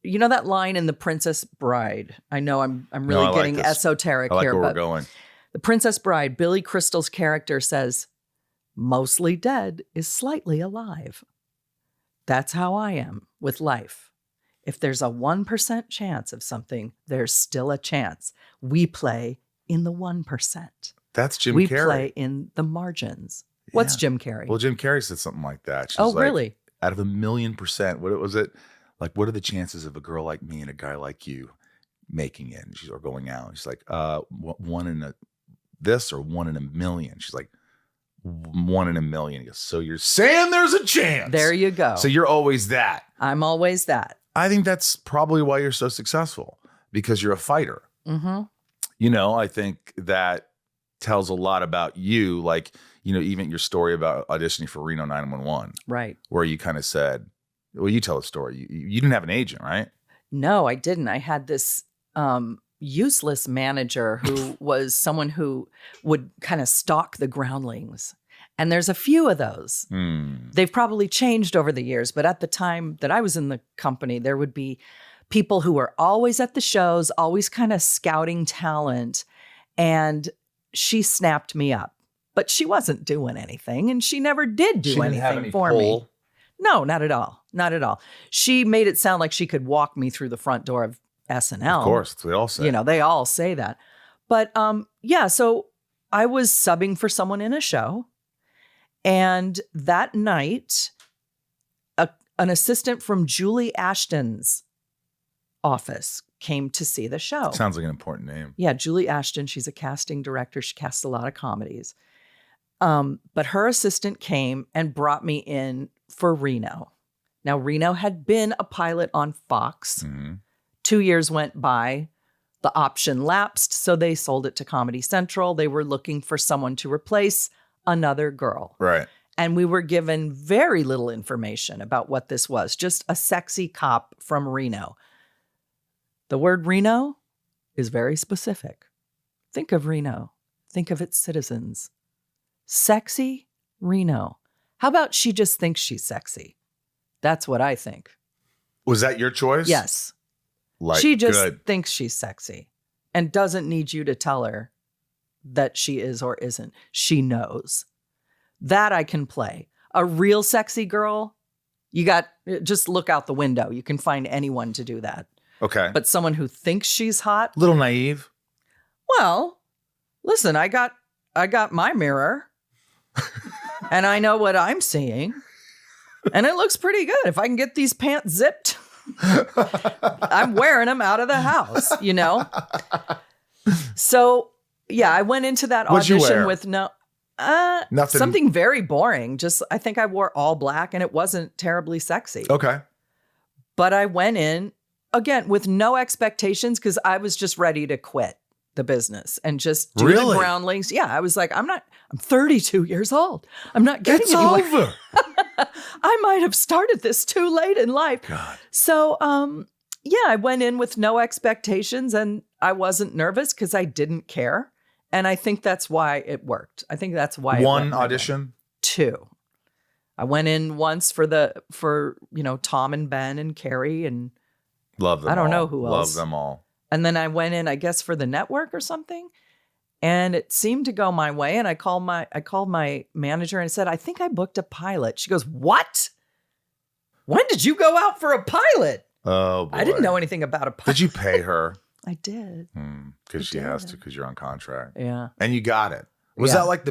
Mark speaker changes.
Speaker 1: you know that line in The Princess Bride? I know I'm really
Speaker 2: I like
Speaker 1: getting
Speaker 2: this.
Speaker 1: esoteric
Speaker 2: I like
Speaker 1: here,
Speaker 2: where
Speaker 1: but
Speaker 2: we're going.
Speaker 1: The Princess Bride, Billy Crystal's character says, "Mostly dead is slightly alive." That's how I am with life. If there's a 1% chance of something, there's still a chance. We play in the 1%.
Speaker 2: That's Jim
Speaker 1: We
Speaker 2: Carrey.
Speaker 1: play in the margins. What's
Speaker 2: Yeah.
Speaker 1: Jim Carrey?
Speaker 2: Well, Jim Carrey said something like that. She's like,
Speaker 1: really?
Speaker 2: out of 1,000,000%, what was it? Like, what are the chances of a girl like me and a guy like you making it? And she's or going out. She's like, one in this or 1 in 1,000,000. She's like, 1 in 1,000,000. He goes, so you're saying there's a chance.
Speaker 1: There you go.
Speaker 2: So you're always that.
Speaker 1: I'm always that.
Speaker 2: I think that's probably why you're so successful, because you're a fighter.
Speaker 1: Mm-hmm.
Speaker 2: You know, I think that tells a lot about you. Like, you know, even your story about auditioning for Reno 911.
Speaker 1: Right.
Speaker 2: Where you kind of said, well, you tell a story. You didn't have an agent, right?
Speaker 1: No, I didn't. I had this useless manager who was someone who would kind of stalk the groundlings. And there's a few of those. They've probably changed over the years, but at the time that I was in the company, there would be people who were always at the shows, always kind of scouting talent. And she snapped me up, but she wasn't doing anything. And she never did do anything for me. No, not at all. Not at all. She made it sound like she could walk me through the front door of SNL.
Speaker 2: Of course, that's what they all say.
Speaker 1: You know, they all say that. But yeah, so I was subbing for someone in a show. And that night, an assistant from Julie Ashton's office came to see the show.
Speaker 2: Sounds like an important name.
Speaker 1: Yeah, Julie Ashton. She's a casting director. She casts a lot of comedies. But her assistant came and brought me in for Reno. Now, Reno had been a pilot on Fox.
Speaker 2: Mm-hmm.
Speaker 1: 2 years went by. The option lapsed, so they sold it to Comedy Central. They were looking for someone to replace another girl.
Speaker 2: Right.
Speaker 1: And we were given very little information about what this was. Just a sexy cop from Reno. The word Reno is very specific. Think of Reno. Think of its citizens. Sexy Reno. How about she just thinks she's sexy? That's what I think.
Speaker 2: Was that your choice?
Speaker 1: Yes.
Speaker 2: Like,
Speaker 1: she just thinks she's sexy and doesn't need you to tell her that she is or isn't. She knows. That I can play. A real sexy girl, just look out the window. You can find anyone to do that.
Speaker 2: Okay.
Speaker 1: But someone who thinks she's hot.
Speaker 2: Little naive.
Speaker 1: Well, listen, I got my mirror and I know what I'm seeing. And it looks pretty good. If I can get these pants zipped, I'm wearing them out of the house, you know? So, yeah, I went into that audition with nothing. Something very boring. Just, I think I wore all black and it wasn't terribly sexy.
Speaker 2: Okay.
Speaker 1: But I went in, again, with no expectations because I was just ready to quit the business and just do the groundlings. Yeah, I was like, I'm 32 years old. I'm not getting anywhere. It's over. I might have started this too late in life.
Speaker 2: God.
Speaker 1: So, yeah, I went in with no expectations and I wasn't nervous because I didn't care. And I think that's why it worked. I think that's why
Speaker 2: one audition?
Speaker 1: 2. I went in once for Tom and Ben and Carrie and
Speaker 2: love them.
Speaker 1: I don't know who else.
Speaker 2: Love them all.
Speaker 1: And then I went in, I guess, for the network or something. And it seemed to go my way. And I called my manager and said, I think I booked a pilot. She goes, what? When did you go out for a pilot?
Speaker 2: Oh, boy.
Speaker 1: I didn't know anything about a pilot.
Speaker 2: Did you pay her?
Speaker 1: I did.
Speaker 2: Because she has to, because you're on contract.
Speaker 1: Yeah.
Speaker 2: And you got it. Was that like